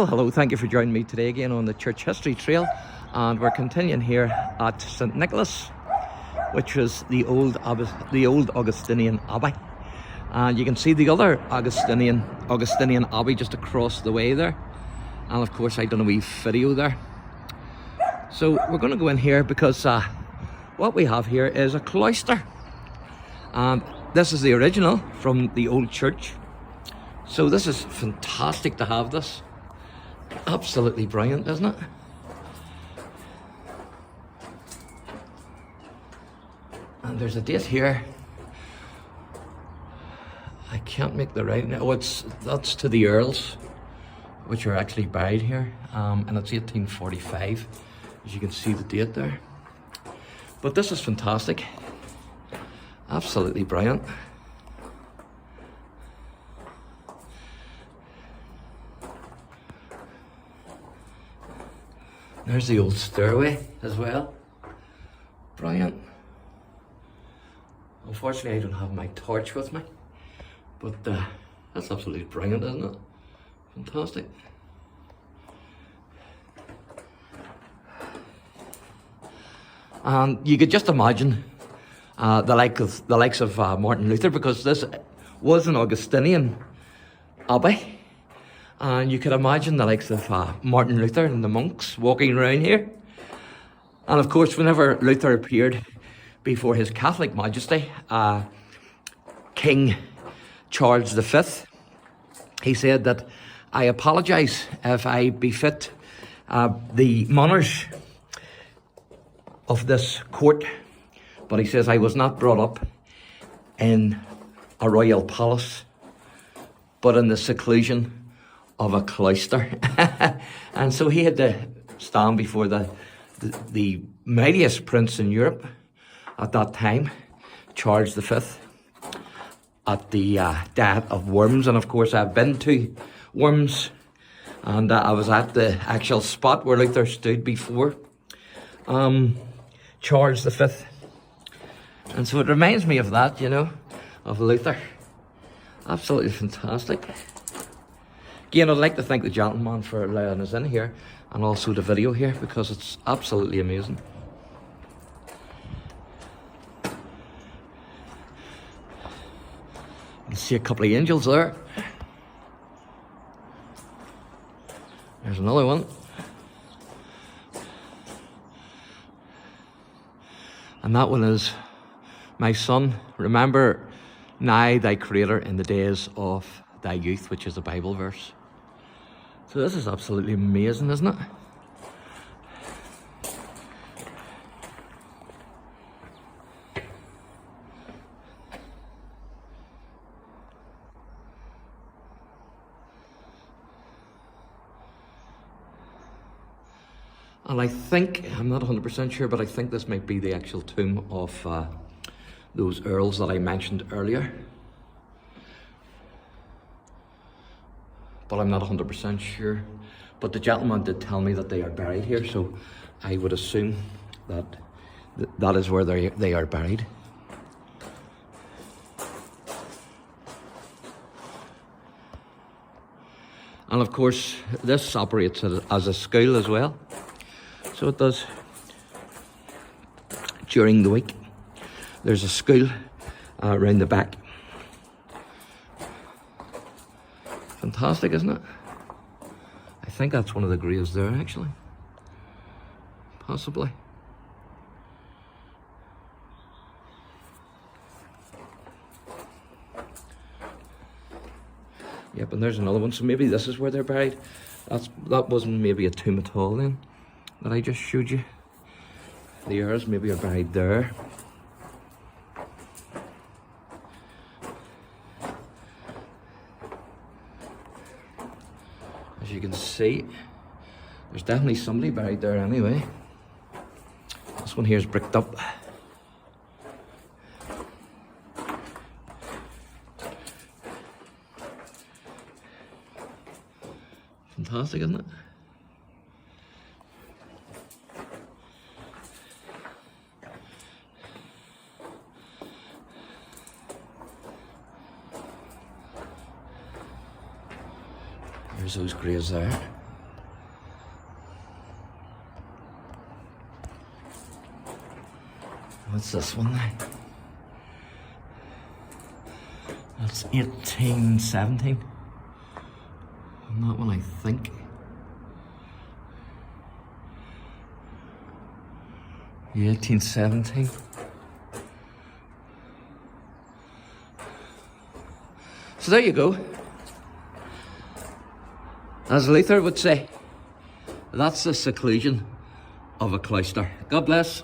Well, hello, thank you for joining me today again on the Church History Trail, and we're continuing here at St Nicholas, which was the old Augustinian Abbey. And you can see the other Augustinian Abbey just across the way there, and of course I done a wee video there. So we're going to go in here because what we have here is a cloister, and this is the original from the old church. So this is fantastic to have this. Absolutely brilliant, isn't it? And there's a date here. I can't make the right now. Oh, that's to the Earls, which are actually buried here, and it's 1845. As you can see the date there. But this is fantastic. Absolutely brilliant. There's the old stairway as well. Brilliant. Unfortunately, I don't have my torch with me, but that's absolutely brilliant, isn't it? Fantastic. And you could just imagine the likes of Martin Luther, because this was an Augustinian abbey. And you could imagine the likes of Martin Luther and the monks walking around here. And of course, whenever Luther appeared before His Catholic Majesty, King Charles V, he said that, "I apologise if I befit the manners of this court," but he says, "I was not brought up in a royal palace, but in the seclusion of a cloister." And so he had to stand before the mightiest prince in Europe at that time, Charles V, at the Diet of Worms. And of course I've been to Worms, and I was at the actual spot where Luther stood before Charles V. And so it reminds me of that, you know, of Luther. Absolutely fantastic. Again, I'd like to thank the gentleman for allowing us in here, and also the video here, because it's absolutely amazing. You can see a couple of angels there. There's another one. And that one is, "My son, remember now thy Creator in the days of thy youth," which is a Bible verse. So this is absolutely amazing, isn't it? And I think, I'm not 100% sure, but I think this might be the actual tomb of those earls that I mentioned earlier. But I'm not 100% sure. But the gentleman did tell me that they are buried here, so I would assume that that is where they are buried. And of course, this operates as a school as well. So it does. During the week, there's a school around the back. Fantastic, isn't it? I think that's one of the graves there, actually. Possibly. Yep, and there's another one. So maybe this is where they're buried. That wasn't maybe a tomb at all then, that I just showed you. The heirs maybe are buried there. As you can see, there's definitely somebody buried there anyway. This one here is bricked up. Fantastic, isn't it? There's those graves there. What's this one now? That's 1817. And that one, I think. Yeah, 1817. So there you go. As Luther would say, that's the seclusion of a cloister. God bless.